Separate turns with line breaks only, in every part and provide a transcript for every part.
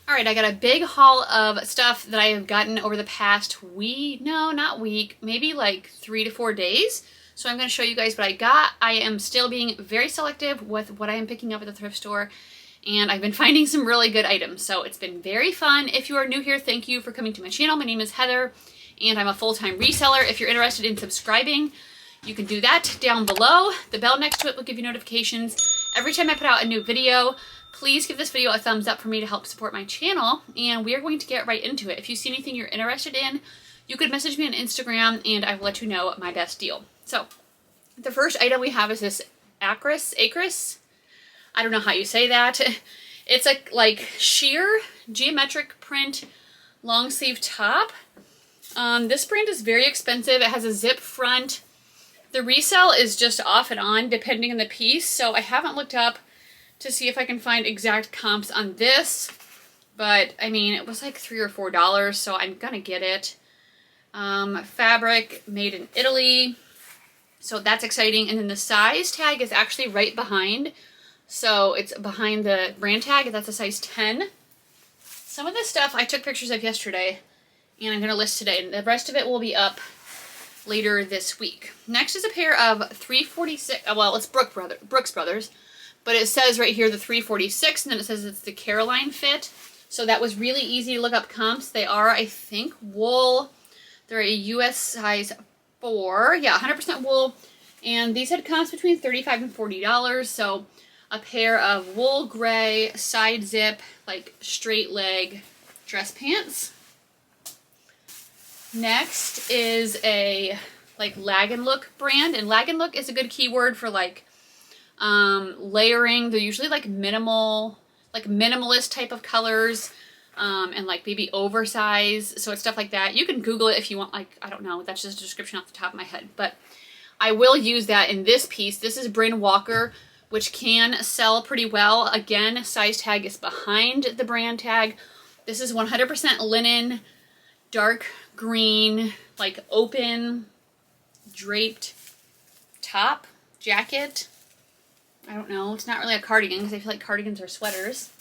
All right, I got a big haul of stuff that I have gotten over the past week. No, not week, maybe like 3 to 4 days. So I'm going to show you guys what I got. I am still being very selective with what I am picking up at the thrift store, and I've been finding some really good items. So it's been very fun. If you are new here, thank you for coming to my channel. My name is Heather, and I'm a full-time reseller. If you're interested in subscribing, you can do that down below. The bell next to it will give you notifications every time I put out a new video. Please give this video a thumbs up for me to help support my channel, and we are going to get right into it. If you see anything you're interested in, you could message me on Instagram and I will let you know my best deal. So the first item we have is this acris. I don't know how you say that. It's a like sheer geometric print long sleeve top. This brand is very expensive. It has a zip front. The resale is just off and on depending on the piece, so I haven't looked up to see if I can find exact comps on this, but I mean, it was like $3 or $4, so I'm gonna get it. Fabric made in Italy, so that's exciting. And then the size tag is actually right behind, so it's behind the brand tag. That's a size 10. Some of this stuff I took pictures of yesterday, and I'm gonna list today, and the rest of it will be up later this week. Next is a pair of 346, well, it's Brooks Brothers, but it says right here the 346, and then it says it's the Caroline fit. So that was really easy to look up comps. They are, I think, wool. They're a US size 4. Yeah, 100% wool. And these had comps between $35 and $40. So a pair of wool gray side zip, like straight leg dress pants. Next is a like Lag and Look brand. And Lag and Look is a good keyword for like layering. They're usually like minimalist type of colors, and like maybe oversized, so it's stuff like that. You can Google it if you want, like, I don't know, that's just a description off the top of my head, but I will use that in this piece. This is Bryn Walker, which can sell pretty well. Again, size tag is behind the brand tag. This is 100% linen, dark green, like open draped top jacket. I don't know, it's not really a cardigan because I feel like cardigans are sweaters.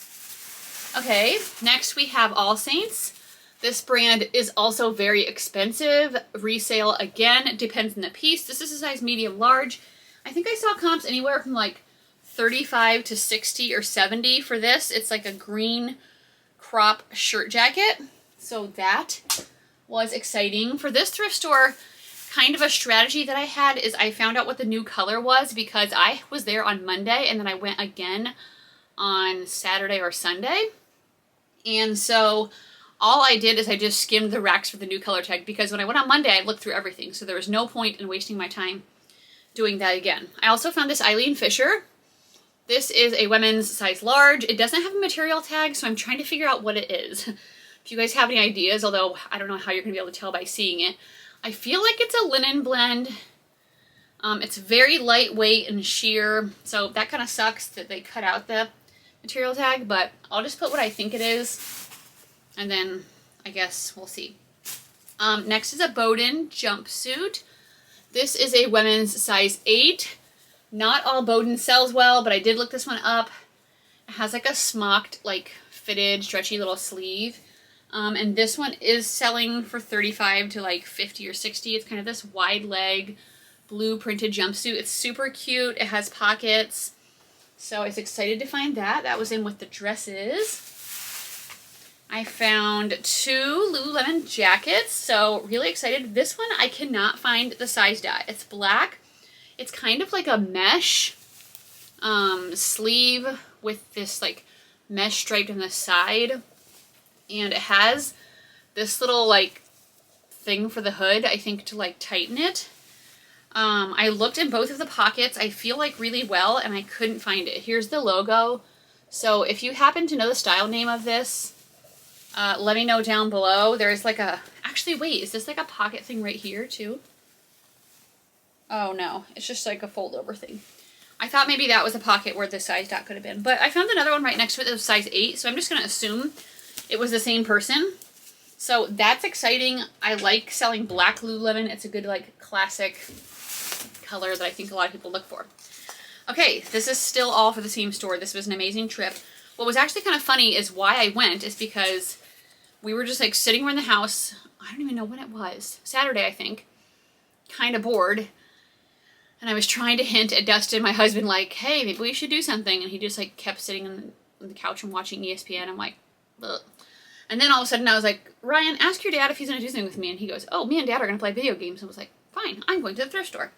Okay, next we have All Saints. This brand is also very expensive. Resale, again, depends on the piece. This is a size medium large. I think I saw comps anywhere from like 35 to 60 or 70 for this. It's like a green crop shirt jacket. So that was exciting. For this thrift store, kind of a strategy that I had is I found out what the new color was because I was there on Monday and then I went again on Saturday or Sunday. And so all I did is I just skimmed the racks for the new color tag because when I went on Monday, I looked through everything. So there was no point in wasting my time doing that again. I also found this Eileen Fisher. This is a women's size large. It doesn't have a material tag, so I'm trying to figure out what it is. If you guys have any ideas, although I don't know how you're going to be able to tell by seeing it. I feel like it's a linen blend. It's very lightweight and sheer, so that kind of sucks that they cut out the material tag, but I'll just put what I think it is, and then I guess we'll see. Next is a Bowden jumpsuit. This is a women's size 8. Not all Bowden sells well, but I did look this one up. It has like a smocked, like fitted, stretchy little sleeve. And this one is selling for 35 to like 50 or 60. It's kind of this wide leg blue printed jumpsuit. It's super cute. It has pockets. So I was excited to find that. That was in with the dresses. I found 2 Lululemon jackets. So really excited. This one I cannot find the size dot. It's black. It's kind of like a mesh sleeve with this like mesh stripe on the side. And it has this little like thing for the hood, I think, to like tighten it. I looked in both of the pockets, I feel like really well, and I couldn't find it. Here's the logo. So if you happen to know the style name of this, let me know down below. There's like a, actually wait, is this like a pocket thing right here too? Oh no, it's just like a fold over thing. I thought maybe that was a pocket where the size dot could have been, but I found another one right next to it that was size 8, so I'm just going to assume it was the same person. So that's exciting. I like selling black Lululemon. It's a good like classic color that I think a lot of people look for. Okay, this is still all for the same store. This was an amazing trip. what was actually kind of funny is why I went is because we were just like sitting around the house. I don't even know when it was. Saturday, I think. Kind of bored. And I was trying to hint at Dustin, my husband, like, hey, maybe we should do something. And he just like kept sitting on the couch and watching ESPN. I'm like, ugh. And then all of a sudden I was like, Ryan, ask your dad if he's going to do something with me. And he goes, oh, me and dad are going to play video games. And I was like, fine, I'm going to the thrift store.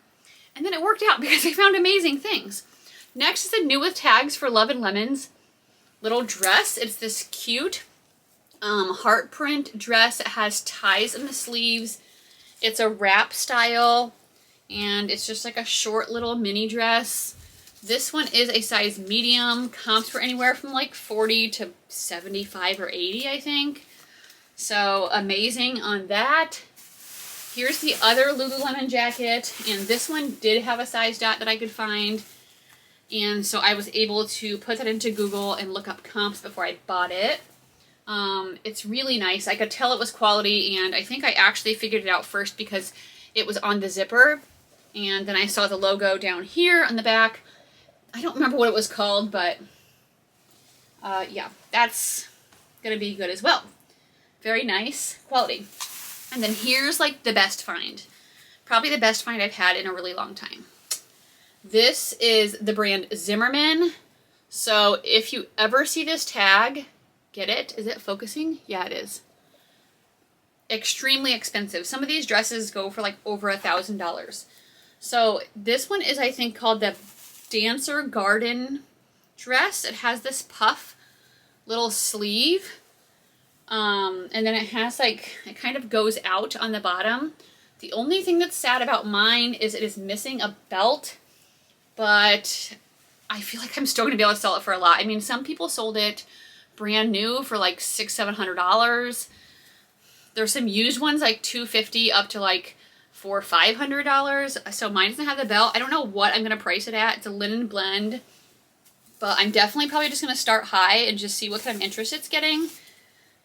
And then it worked out because I found amazing things. Next is the New with Tags for Love and Lemons little dress. It's this cute heart print dress. It has ties in the sleeves. It's a wrap style. And it's just like a short little mini dress. This one is a size medium. Comps for anywhere from like 40 to 75 or 80, I think. So amazing on that. Here's the other Lululemon jacket. And this one did have a size dot that I could find. And so I was able to put that into Google and look up comps before I bought it. It's really nice. I could tell it was quality. And I think I actually figured it out first because it was on the zipper. And then I saw the logo down here on the back. I don't remember what it was called, but yeah, that's going to be good as well. Very nice quality. And then here's like the best find. Probably the best find I've had in a really long time. This is the brand Zimmerman. So if you ever see this tag, get it. Is it focusing? Yeah, it is. Extremely expensive. Some of these dresses go for like over $1,000. So this one is, I think, called the Dancer Garden dress. It has this puff little sleeve. And then it has like, it kind of goes out on the bottom. The only thing that's sad about mine is it is missing a belt. But I feel like I'm still going to be able to sell it for a lot. I mean, some people sold it brand new for like $600-700. There's some used ones like $250 up to like $400 or $500. So mine doesn't have the belt. I don't know what I'm going to price it at. It's a linen blend. But I'm definitely probably just going to start high and just see what kind of interest it's getting.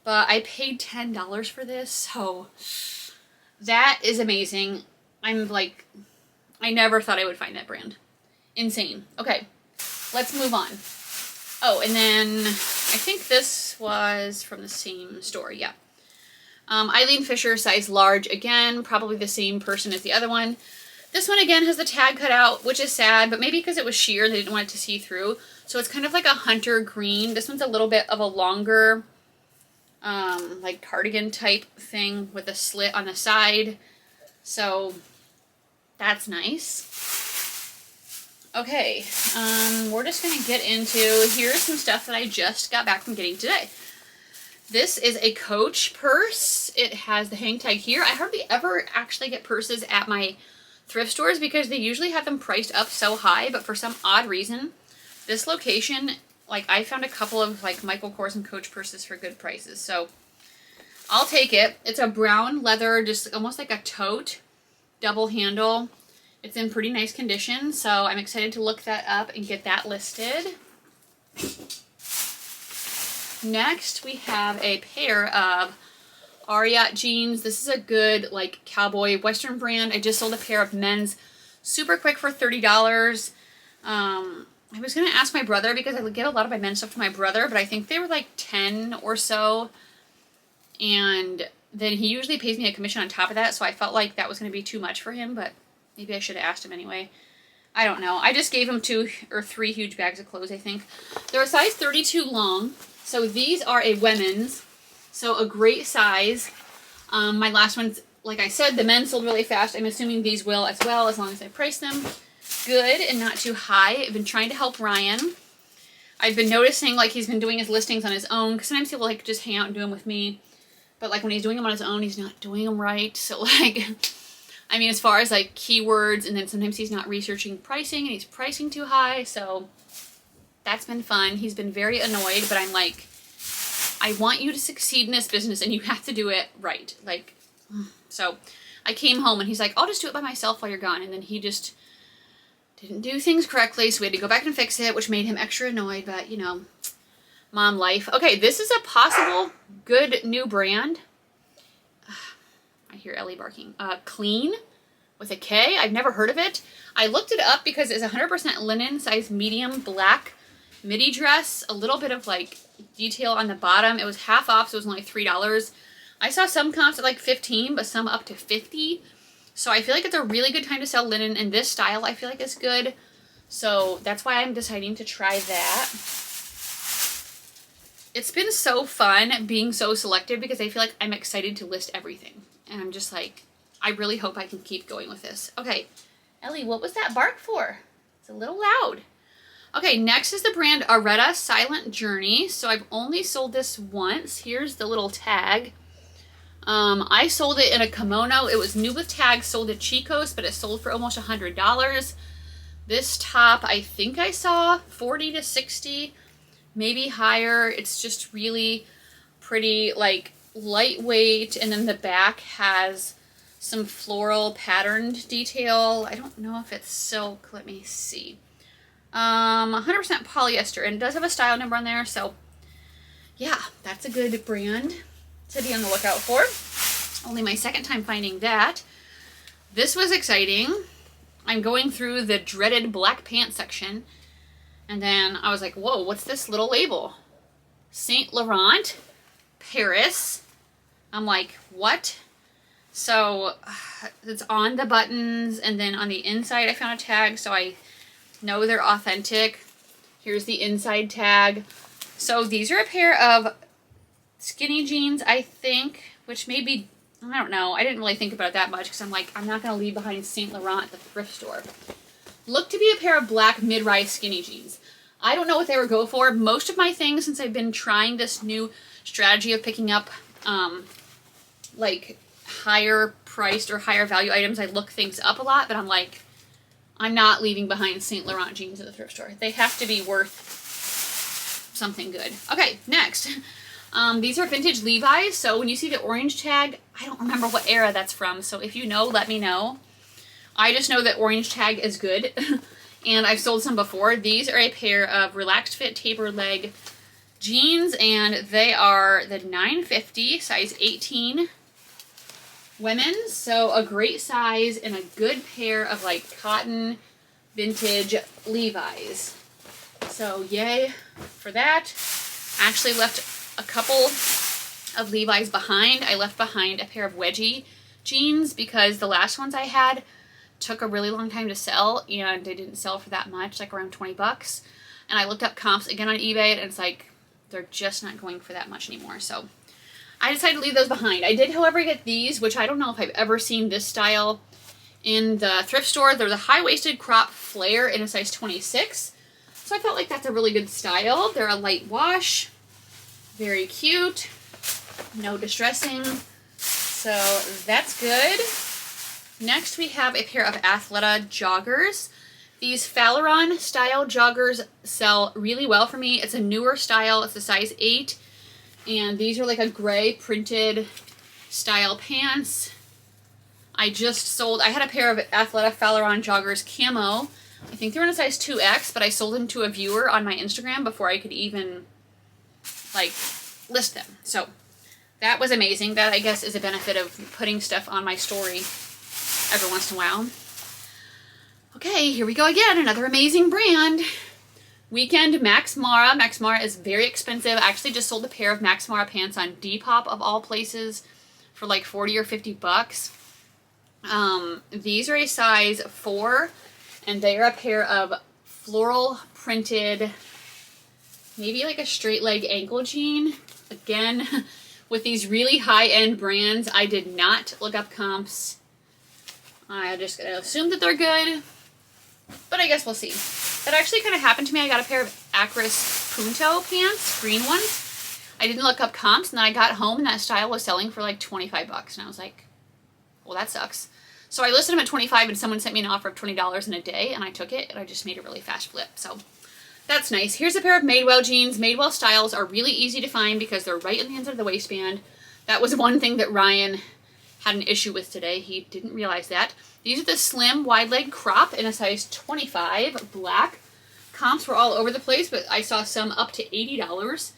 But I paid $10 for this. So that is amazing. I'm like, I never thought I would find that brand. Insane. Okay, let's move on. Oh, and then I think this was from the same store. Yeah. Eileen Fisher, size large. Again, probably the same person as the other one. This one, again, has the tag cut out, which is sad, but maybe because it was sheer, they didn't want it to see through. So it's kind of like a hunter green. This one's a little bit of a longer, like cardigan type thing with a slit on the side. So that's nice. Okay, we're just going to get into, here's some stuff that I just got back from getting today. This is a Coach purse. It has the hang tag here. I hardly ever actually get purses at my thrift stores because they usually have them priced up so high, but for some odd reason, this location, like I found a couple of like Michael Kors and Coach purses for good prices, so I'll take it. It's a brown leather, just almost like a tote, double handle. It's in pretty nice condition, so I'm excited to look that up and get that listed. Next, we have a pair of Ariat jeans. This is a good, like, cowboy western brand. I just sold a pair of men's super quick for $30. I was going to ask my brother because I get a lot of my men's stuff to my brother, but I think they were like 10 or so. And then he usually pays me a commission on top of that, so I felt like that was going to be too much for him, but maybe I should have asked him anyway. I don't know. I just gave him 2 or 3 huge bags of clothes, I think. They're a size 32 long. So these are a women's. So a great size. My last ones, like I said, the men sold really fast. I'm assuming these will as well, as long as I price them good and not too high. I've been trying to help Ryan. I've been noticing like he's been doing his listings on his own, because sometimes he will like just hang out and do them with me. But like when he's doing them on his own, he's not doing them right. So like, I mean, as far as like keywords, and then sometimes he's not researching pricing and he's pricing too high. So that's been fun. He's been very annoyed, but I'm like, I want you to succeed in this business and you have to do it right. Like, so I came home and he's like, I'll just do it by myself while you're gone. And then he just didn't do things correctly. So we had to go back and fix it, which made him extra annoyed, but you know, mom life. Okay, this is a possible good new brand. I hear Ellie barking. Clean with a K. I've never heard of it. I looked it up because it's 100% linen, size medium, black. midi dress, a little bit of like detail on the bottom. It was half off, so it was only $3. I saw some comps at like 15, but some up to 50. So I feel like it's a really good time to sell linen, and this style I feel like is good. So that's why I'm deciding to try that. It's been so fun being so selective because I feel like I'm excited to list everything. And I'm just like, I really hope I can keep going with this. Okay, Ellie, what was that bark for? It's a little loud. Okay, next is the brand Areta Silent Journey. So I've only sold this once. Here's the little tag. I sold it in a kimono. It was new with tags, sold at Chico's, but it sold for almost $100. This top, I think I saw 40 to 60, maybe higher. It's just really pretty, like lightweight, and then the back has some floral patterned detail. I don't know if it's silk. Let me see. 100% polyester, and it does have a style number on there. So yeah, that's a good brand to be on the lookout for. Only my second time finding that. This was exciting. I'm going through the dreaded black pants section, and then I was like, whoa, what's this little label? Saint Laurent, Paris. I'm like, what? So it's on the buttons, and then on the inside I found a tag, so I know they're authentic. Here's the inside tag. So these are a pair of skinny jeans, I think, which maybe, I don't know. I didn't really think about it that much because I'm like, I'm not going to leave behind Saint Laurent at the thrift store. Look to be a pair of black mid-rise skinny jeans. I don't know what they would go for. Most of my things, since I've been trying this new strategy of picking up like higher priced or higher value items, I look things up a lot, but I'm like, I'm not leaving behind Saint Laurent jeans at the thrift store. They have to be worth something good. Okay, next. These are vintage Levi's, so when you see the orange tag, I don't remember what era that's from, so if you know, let me know. I just know that orange tag is good, and I've sold some before. These are a pair of relaxed fit taper leg jeans, and they are the 950, size 18 women's, so a great size and a good pair of like cotton vintage Levi's. So yay for that. I actually left a couple of Levi's behind. I left behind a pair of wedgie jeans because the last ones I had took a really long time to sell, and they didn't sell for that much, like around 20 bucks. And I looked up comps again on eBay, and it's like they're just not going for that much anymore. So I decided to leave those behind. I did, however, get these, which I don't know if I've ever seen this style in the thrift store. They're the high-waisted crop flare in a size 26. So I felt like that's a really good style. They're a light wash. Very cute, no distressing, so that's good. Next we have a pair of Athleta joggers. These Phaleron style joggers sell really well for me. It's a newer style, it's a size 8, and these are like a gray printed style pants. I had a pair of Athleta Phaleron joggers camo. I think they're in a size 2X, but I sold them to a viewer on my Instagram before I could even like list them. So that was amazing. That, I guess, is a benefit of putting stuff on my story every once in a while. Okay, here we go again. Another amazing brand. Weekend Max Mara. Max Mara is very expensive. I actually just sold a pair of Max Mara pants on Depop of all places for like 40 or 50 bucks. These are a size 4, and they are a pair of floral printed, maybe like a straight leg ankle jean. Again, with these really high-end brands, I did not look up comps. I'm just going to assume that they're good, but I guess we'll see. That actually kind of happened to me. I got a pair of Acris Punto pants, green ones. I didn't look up comps, and then I got home, and that style was selling for like 25 bucks, and I was like, well, that sucks. So I listed them at 25, and someone sent me an offer of $20 in a day, and I took it, and I just made a really fast flip. So that's nice. Here's a pair of Madewell jeans. Madewell styles are really easy to find because they're right in the inside of the waistband. That was one thing that Ryan had an issue with today. He didn't realize that. These are the slim wide leg crop in a size 25, black. Comps were all over the place, but I saw some up to $80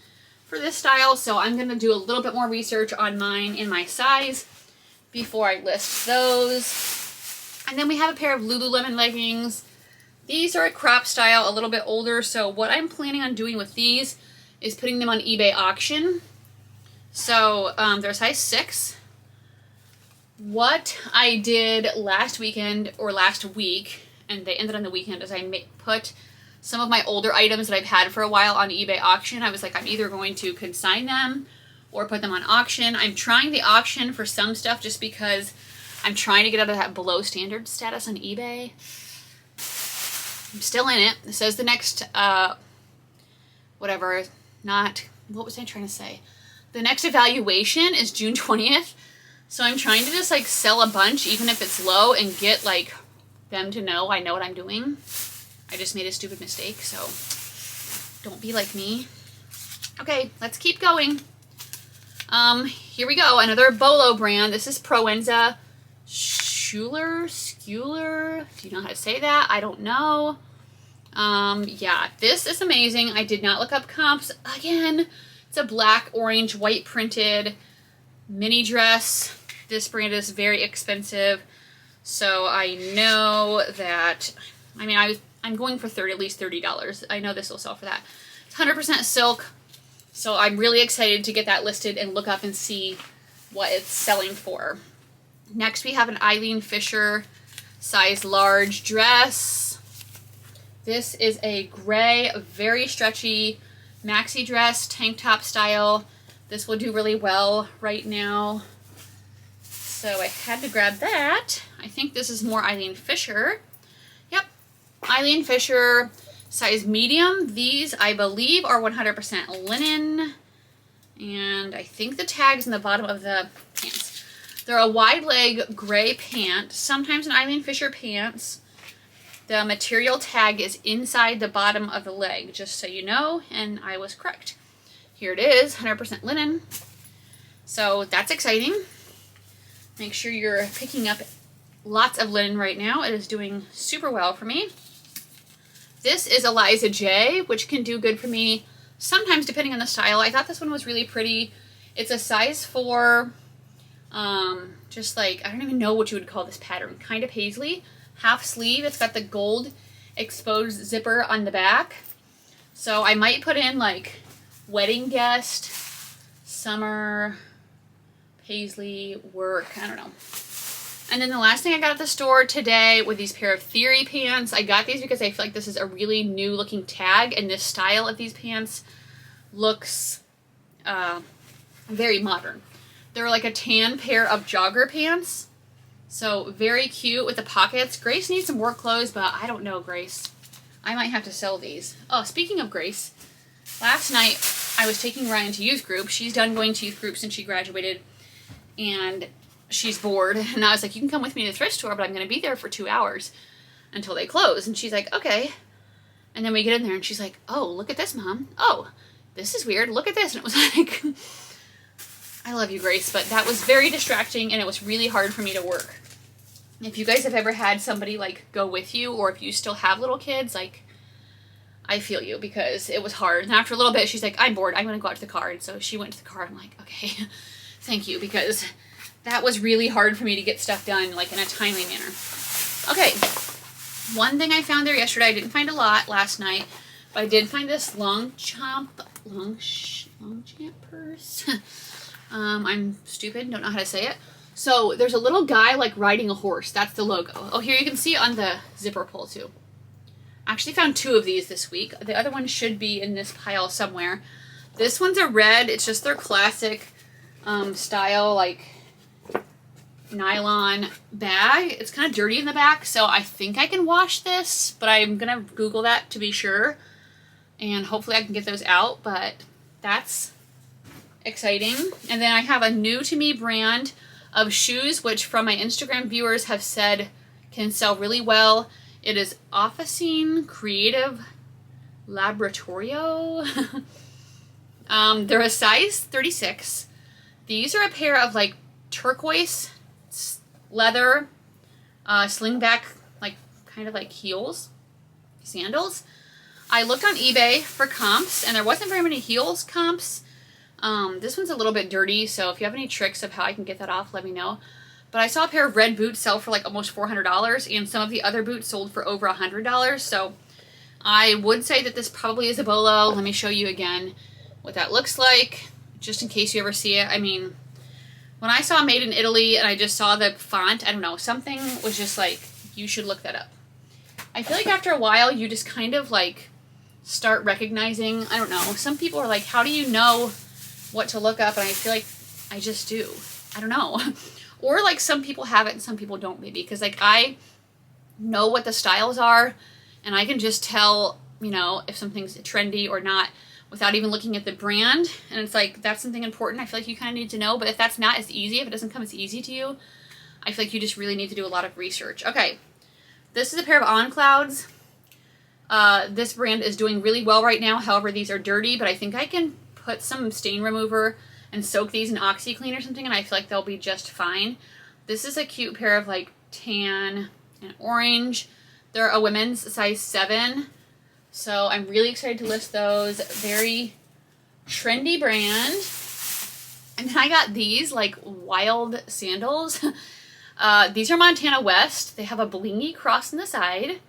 for this style, so I'm going to do a little bit more research on mine in my size before I list those. And then we have a pair of Lululemon leggings. These are a crop style, a little bit older, so what I'm planning on doing with these is putting them on eBay auction. So they're size 6. What I did last weekend or last week, and they ended on the weekend, is I put some of my older items that I've had for a while on eBay auction. I was like, I'm either going to consign them or put them on auction. I'm trying the auction for some stuff just because I'm trying to get out of that below standard status on eBay. I'm still in it. It says the next, whatever, not, what was I trying to say? The next evaluation is June 20th. So I'm trying to just like sell a bunch, even if it's low, and get like them to know I know what I'm doing. I just made a stupid mistake, so don't be like me. Okay, let's keep going. Here we go. Another Bolo brand. This is Proenza Schuler. Do you know how to say that? I don't know. Yeah, this is amazing. I did not look up comps. Again, it's a black, orange, white printed mini dress. This brand is very expensive. So I know that, I mean, I'm going for at least $30. I know this will sell for that. It's 100% silk. So I'm really excited to get that listed and look up and see what it's selling for. Next we have an Eileen Fisher size large dress. This is a gray, very stretchy maxi dress, tank top style. This will do really well right now. So I had to grab that. I think this is more Eileen Fisher. Yep, Eileen Fisher size medium. These, I believe, are 100% linen. And I think the tag's in the bottom of the pants. They're a wide leg gray pant, sometimes an Eileen Fisher pants. The material tag is inside the bottom of the leg, just so you know, and I was correct. Here it is, 100% linen. So that's exciting. Make sure you're picking up lots of linen right now. It is doing super well for me. This is Eliza J, which can do good for me sometimes depending on the style. I thought this one was really pretty. It's a size 4, just like, I don't even know what you would call this pattern, kind of paisley. Half sleeve. It's got the gold exposed zipper on the back. So I might put in like wedding guest, summer, paisley, work, I don't know. And then the last thing I got at the store today were these pair of Theory pants. I got these because I feel like this is a really new looking tag, and this style of these pants looks very modern. They're like a tan pair of jogger pants. So very cute with the pockets. Grace needs some work clothes, but I don't know, Grace. I might have to sell these. Oh, speaking of Grace, last night I was taking Ryan to youth group. She's done going to youth group since she graduated, and she's bored. And I was like, you can come with me to the thrift store, but I'm going to be there for 2 hours until they close. And she's like, okay. And then we get in there and she's like, oh, look at this, Mom. Oh, this is weird. Look at this. And it was like, I love you, Grace, but that was very distracting and it was really hard for me to work. If you guys have ever had somebody like go with you, or if you still have little kids, like, I feel you, because it was hard. And after a little bit, she's like, I'm bored. I'm going to go out to the car. And so she went to the car. I'm like, okay, thank you, because that was really hard for me to get stuff done, like, in a timely manner. Okay, one thing I found there yesterday, I didn't find a lot last night, but I did find this Longchamp purse. I'm stupid, don't know how to say it. So there's a little guy like riding a horse. That's the logo. Oh, here you can see it on the zipper pull too. I actually found 2 of these this week. The other one should be in this pile somewhere. This one's a red. It's just their classic style, like nylon bag. It's kind of dirty in the back, so I think I can wash this, but I'm gonna Google that to be sure, and hopefully I can get those out, but that's exciting. And then I have a new to me brand of shoes, which from my Instagram viewers have said can sell really well. It is Officine Creative Laboratorio. They're a size 36. These are a pair of like turquoise leather slingback, like kind of like heels, sandals. I looked on eBay for comps and there wasn't very many heels comps. This one's a little bit dirty, so if you have any tricks of how I can get that off, let me know. But I saw a pair of red boots sell for like almost $400, and some of the other boots sold for over $100. So I would say that this probably is a bolo. Let me show you again what that looks like, just in case you ever see it. I mean, when I saw Made in Italy and I just saw the font, I don't know, something was just like, you should look that up. I feel like after a while, you just kind of like start recognizing, I don't know, some people are like, how do you know what to look up? And I feel like I just do. I don't know. Or like some people have it and some people don't, maybe, because like I know what the styles are and I can just tell, you know, if something's trendy or not without even looking at the brand. And it's like, that's something important I feel like you kind of need to know. But if that's not as easy, if it doesn't come as easy to you, I feel like you just really need to do a lot of research. Okay, this is a pair of On Clouds. This brand is doing really well right now. However, these are dirty, but I think I can put some stain remover and soak these in OxyClean or something, and I feel like they'll be just fine. This is a cute pair of like tan and orange. They're a women's size 7. So I'm really excited to list those. Very trendy brand. And then I got these like wild sandals. These are Montana West. They have a blingy cross on the side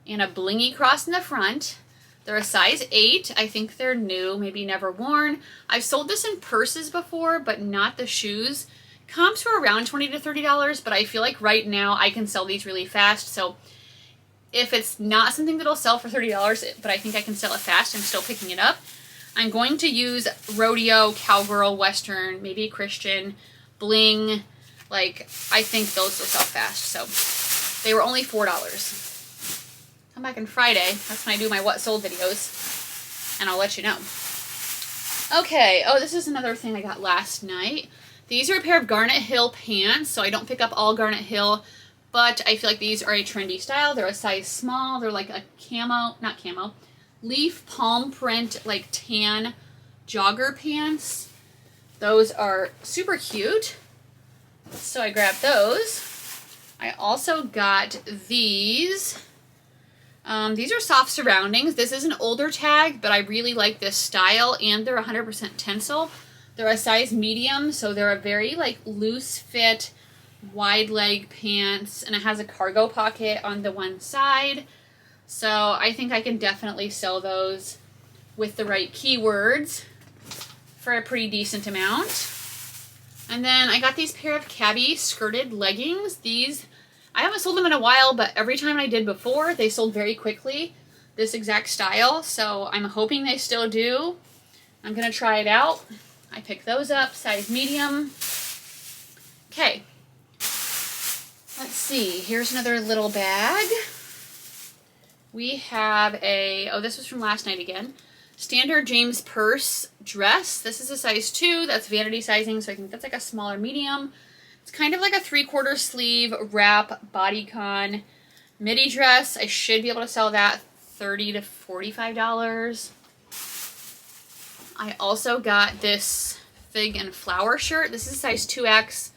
and a blingy cross in the front. They're a size 8. I think they're new, maybe never worn. I've sold this in purses before, but not the shoes. Comps were around $20 to $30, but I feel like right now I can sell these really fast. So if it's not something that'll sell for $30, but I think I can sell it fast, I'm still picking it up. I'm going to use rodeo, cowgirl, western, maybe Christian, bling. Like, I think those will sell fast. So they were only $4. Come back on Friday. That's when I do my what sold videos, and I'll let you know. Okay, oh, this is another thing I got last night. These are a pair of Garnet Hill pants, so I don't pick up all Garnet Hill, but I feel like these are a trendy style. They're a size small. They're like a camo, not camo, leaf palm print, like tan jogger pants. Those are super cute, so I grabbed those. I also got these. These are soft surroundings. This is an older tag, but I really like this style, and they're 100% tencel. They're a size medium, so they're a very like loose fit, wide leg pants, and it has a cargo pocket on the one side. So I think I can definitely sell those with the right keywords for a pretty decent amount. And then I got these pair of cabbie skirted leggings. These, I haven't sold them in a while, but every time I did before, they sold very quickly, this exact style. So I'm hoping they still do. I'm going to try it out. I picked those up, size medium. Okay. Let's see. Here's another little bag. We have a, oh, this was from last night again. Standard James purse dress. This is a size 2. That's vanity sizing, so I think that's like a smaller medium. It's kind of like a 3/4 sleeve wrap bodycon midi dress. I should be able to sell that $30 to $45. I also got this fig and flower shirt. This is a size 2X.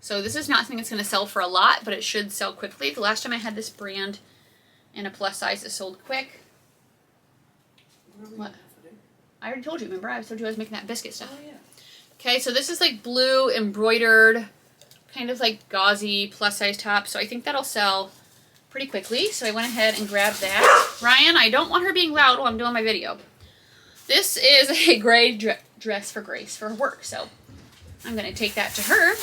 So this is not something that's going to sell for a lot, but it should sell quickly. The last time I had this brand in a plus size, it sold quick. What? I already told you, remember? I told you I was making that biscuit stuff. Oh, yeah. Okay, so this is like blue embroidered, kind of like gauzy plus size top. So I think that'll sell pretty quickly. So I went ahead and grabbed that. Ryan, I don't want her being loud while I'm doing my video. This is a gray dress for Grace for her work. So I'm going to take that to her.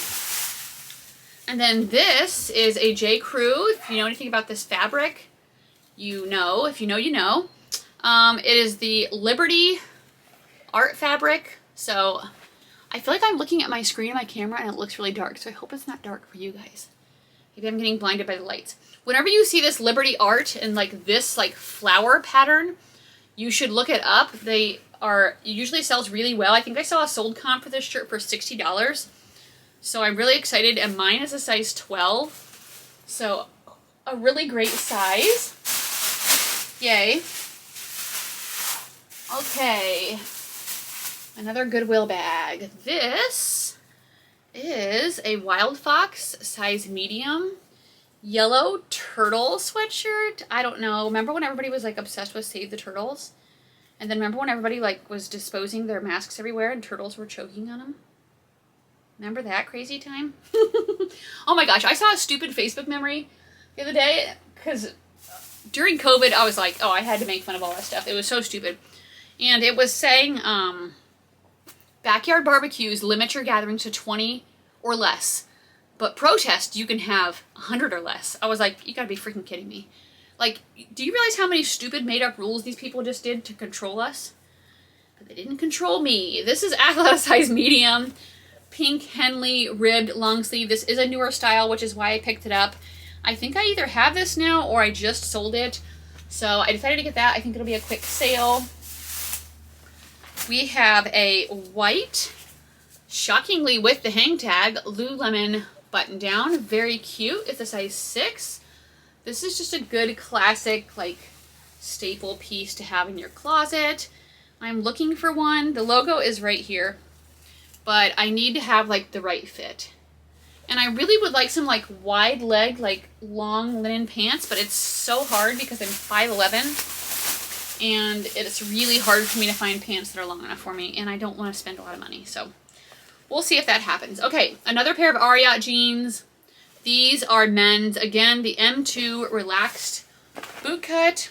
And then this is a J. Crew. If you know anything about this fabric, you know. If you know, you know. It is the Liberty art fabric. So I feel like I'm looking at my screen of my camera and it looks really dark. So I hope it's not dark for you guys. Maybe I'm getting blinded by the lights. Whenever you see this Liberty art and like this like flower pattern, you should look it up. They are, it usually sells really well. I think I saw a sold comp for this shirt for $60. So I'm really excited, and mine is a size 12. So a really great size. Yay. Okay. Another Goodwill bag. This is a Wild Fox size medium yellow turtle sweatshirt. I don't know. Remember when everybody was like obsessed with Save the Turtles? And then remember when everybody like was disposing their masks everywhere and turtles were choking on them? Remember that crazy time? Oh my gosh, I saw a stupid Facebook memory the other day because during COVID I was like, oh, I had to make fun of all that stuff. It was so stupid. And it was saying backyard barbecues limit your gatherings to 20 or less. But protest, you can have 100 or less. I was like, you gotta be freaking kidding me. Like, do you realize how many stupid made-up rules these people just did to control us? But they didn't control me. This is athleta size medium. Pink Henley ribbed long sleeve. This is a newer style, which is why I picked it up. I think I either have this now or I just sold it. So I decided to get that. I think it'll be a quick sale. We have a white, shockingly with the hang tag, Lululemon button down. Very cute. It's a size 6. This is just a good classic, like, staple piece to have in your closet. I'm looking for one. The logo is right here. But I need to have, like, the right fit. And I really would like some, like, wide leg, like, long linen pants, but it's so hard because I'm 5'11", and it's really hard for me to find pants that are long enough for me, and I don't want to spend a lot of money, so we'll see if that happens. Okay, another pair of Aria jeans. These are men's. Again, the M2 relaxed boot cut,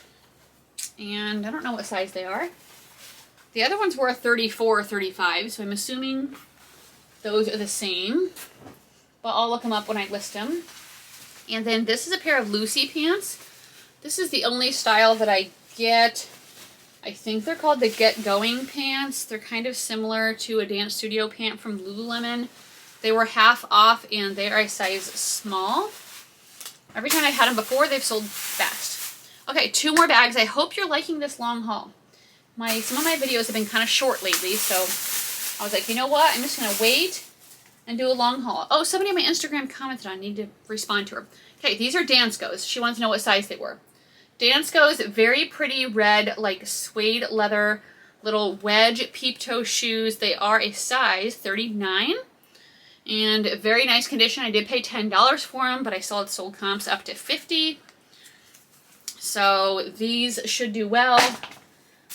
and I don't know what size they are. The other ones were a 34 or 35, so I'm assuming those are the same. But I'll look them up when I list them. And then this is a pair of Lucy pants. This is the only style that I get. I think they're called the Get Going pants. They're kind of similar to a Dance Studio pant from Lululemon. They were half off and they are a size small. Every time I've had them before, they've sold fast. Okay, 2 more bags. I hope you're liking this long haul. Some of my videos have been kind of short lately, so I was like, you know what? I'm just going to wait and do a long haul. Oh, somebody on my Instagram commented on. I need to respond to her. Okay, these are Danskos. She wants to know what size they were. Danskos, very pretty red, like suede leather, little wedge peep toe shoes. They are a size 39 and very nice condition. I did pay $10 for them, but I saw it sold comps up to $50. So these should do well.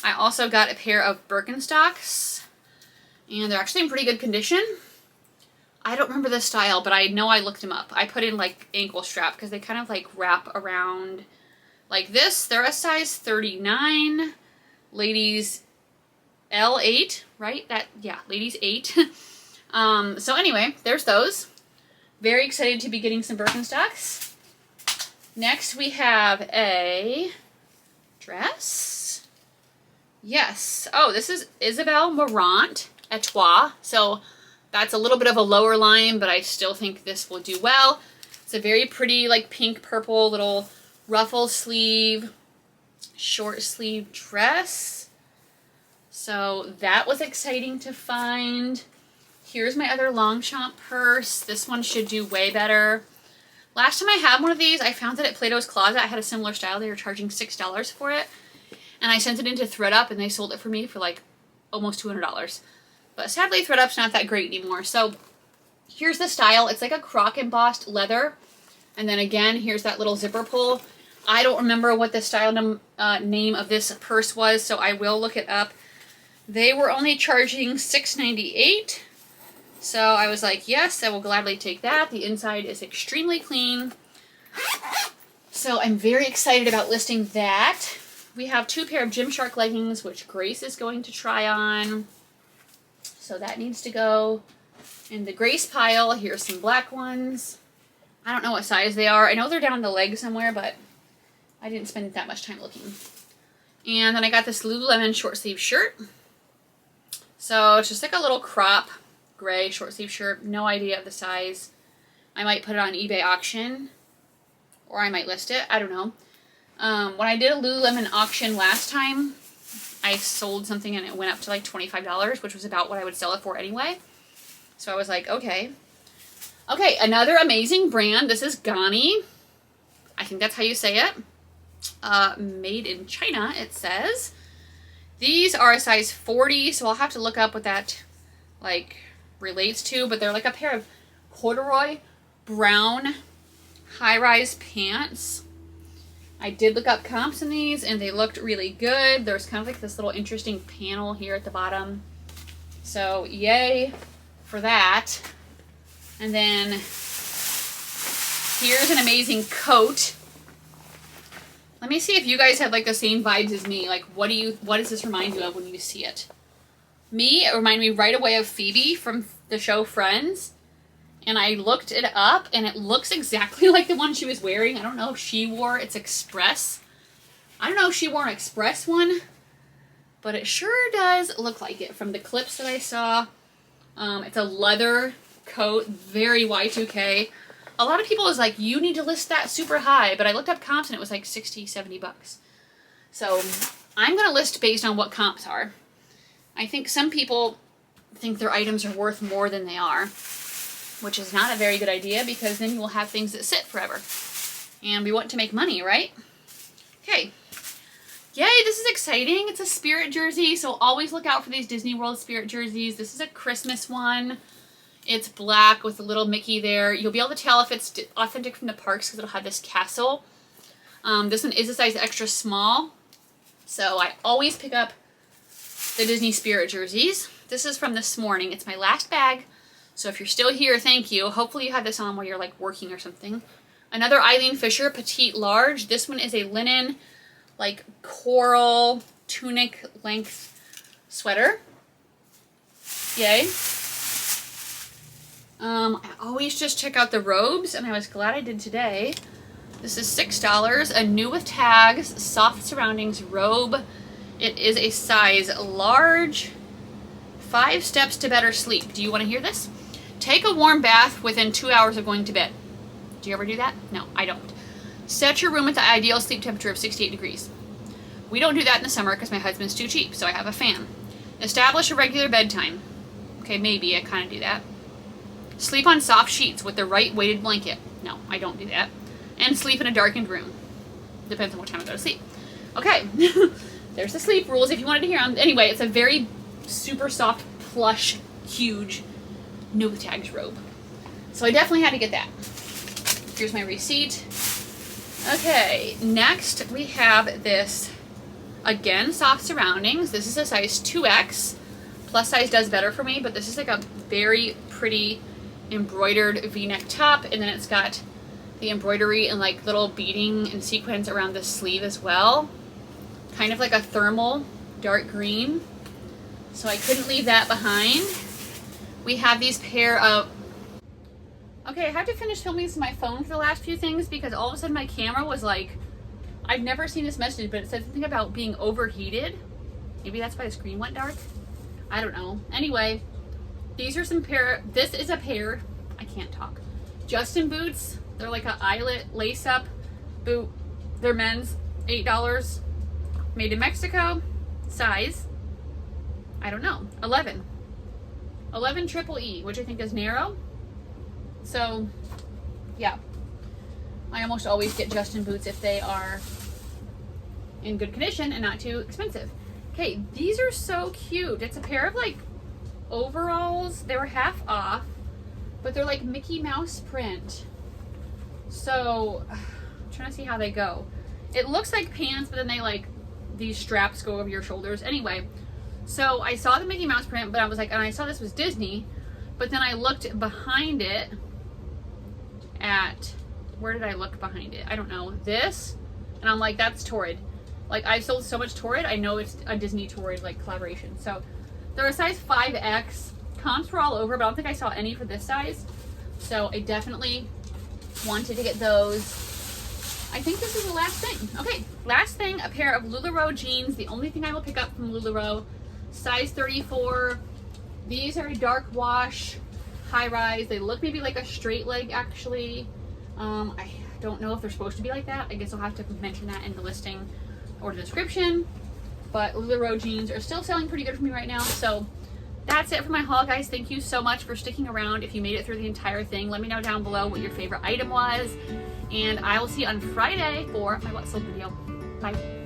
I also got a pair of Birkenstocks, and they're actually in pretty good condition. I don't remember the style, but I know I looked them up. I put in like ankle strap because they kind of like wrap around like this. They're a size 39. Ladies L8, right? Yeah, ladies 8. So anyway, there's those. Very excited to be getting some Birkenstocks. Next we have a dress. Yes. Oh, this is Isabelle Marant Etoile. So that's a little bit of a lower line, but I still think this will do well. It's a very pretty, like, pink purple little ruffle sleeve, short sleeve dress. So that was exciting to find. Here's my other Longchamp purse. This one should do way better. Last time I had one of these, I found it at Plato's Closet. I had a similar style. They were charging $6 for it. And I sent it into ThredUp, and they sold it for me for like almost $200. But sadly, ThredUp's not that great anymore. So here's the style. It's like a croc embossed leather. And then again, here's that little zipper pull. I don't remember what the style name of this purse was, so I will look it up. They were only charging $6.98. So I was like, yes, I will gladly take that. The inside is extremely clean. So I'm very excited about listing that. We have 2 pair of Gymshark leggings, which Grace is going to try on. So that needs to go in the Grace pile. Here's some black ones. I don't know what size they are. I know they're down the leg somewhere, but I didn't spend that much time looking. And then I got this Lululemon short sleeve shirt. So it's just like a little crop gray short sleeve shirt. No idea of the size. I might put it on eBay auction, or I might list it. I don't know. When I did a Lululemon auction last time, I sold something and it went up to like $25, which was about what I would sell it for anyway. So I was like, okay. Okay, another amazing brand. This is Gani. I think that's how you say it. Made in China, it says. These are a size 40, so I'll have to look up what that like relates to, but they're like a pair of corduroy brown high-rise pants. I did look up comps in these, and they looked really good. There's kind of like this little interesting panel here at the bottom. So, yay for that. And then here's an amazing coat. Let me see if you guys have like the same vibes as me. Like, what does this remind you of when you see it? Me, it reminded me right away of Phoebe from the show Friends. And I looked it up, and it looks exactly like the one she was wearing. I don't know if she wore its Express. I don't know if she wore an Express one, but it sure does look like it from the clips that I saw. It's a leather coat, very Y2K. A lot of people was like, you need to list that super high, but I looked up comps and it was like 60, 70 bucks. So I'm going to list based on what comps are. I think some people think their items are worth more than they are, which is not a very good idea because then you will have things that sit forever. And we want to make money, right? Okay. Yay, this is exciting. It's a Spirit jersey, so always look out for these Disney World Spirit jerseys. This is a Christmas one. It's black with a little Mickey there. You'll be able to tell if it's authentic from the parks because it'll have this castle. This one is a size extra small, so I always pick up the Disney Spirit jerseys. This is from this morning. It's my last bag, so if you're still here, thank you. Hopefully you had this on while you're like working or something. Another Eileen Fisher Petite Large. This one is a linen, like coral tunic length sweater. Yay. I always just check out the robes, and I was glad I did today. This is $6, a new with tags, soft surroundings robe. It is a size large. 5 steps to better sleep. Do you want to hear this? Take a warm bath within 2 hours of going to bed. Do you ever do that? No, I don't. Set your room at the ideal sleep temperature of 68 degrees. We don't do that in the summer because my husband's too cheap, so I have a fan. Establish a regular bedtime. Okay, maybe I kind of do that. Sleep on soft sheets with the right weighted blanket. No, I don't do that. And sleep in a darkened room. Depends on what time I go to sleep. Okay, there's the sleep rules if you wanted to hear them. Anyway, it's a very super soft, plush, huge, new with tags robe. So I definitely had to get that. Here's my receipt. Okay, next we have this, again, soft surroundings. This is a size 2X. Plus size does better for me, but this is like a very pretty embroidered V-neck top, and then it's got the embroidery and like little beading and sequins around the sleeve as well. Kind of like a thermal dark green. So I couldn't leave that behind. We have these pair of... Okay, I had to finish filming this on my phone for the last few things because all of a sudden my camera was like, I've never seen this message, but it said something about being overheated. Maybe that's why the screen went dark. I don't know. Anyway, these are some pair, this is a pair, I can't talk, Justin boots. They're like a eyelet lace-up boot. They're men's, $8. Made in Mexico. Size, I don't know, 11. 11 triple E, which I think is narrow. So, yeah. I almost always get Justin boots if they are in good condition and not too expensive. Okay, these are so cute. It's a pair of like overalls. They were half off, but they're like Mickey Mouse print. So I'm trying to see how they go. It looks like pants, but then they like, these straps go over your shoulders. Anyway, so I saw the Mickey Mouse print, but I was like, and I saw this was Disney, but then I looked behind it at, where did I look behind it? I don't know, this, and I'm like, that's Torrid. Like, I've sold so much Torrid, I know it's a Disney Torrid like collaboration. So they're a size 5X. Comps were all over, but I don't think I saw any for this size. So I definitely wanted to get those. I think this is the last thing. Okay, last thing, a pair of LuLaRoe jeans. The only thing I will pick up from LuLaRoe, size 34. These are a dark wash, high rise. They look maybe like a straight leg actually. I don't know if they're supposed to be like that. I guess I'll have to mention that in the listing or the description. But LuLaRoe jeans are still selling pretty good for me right now. So that's it for my haul, guys. Thank you so much for sticking around. If you made it through the entire thing, let me know down below what your favorite item was. And I will see you on Friday for my What Sold video. Bye.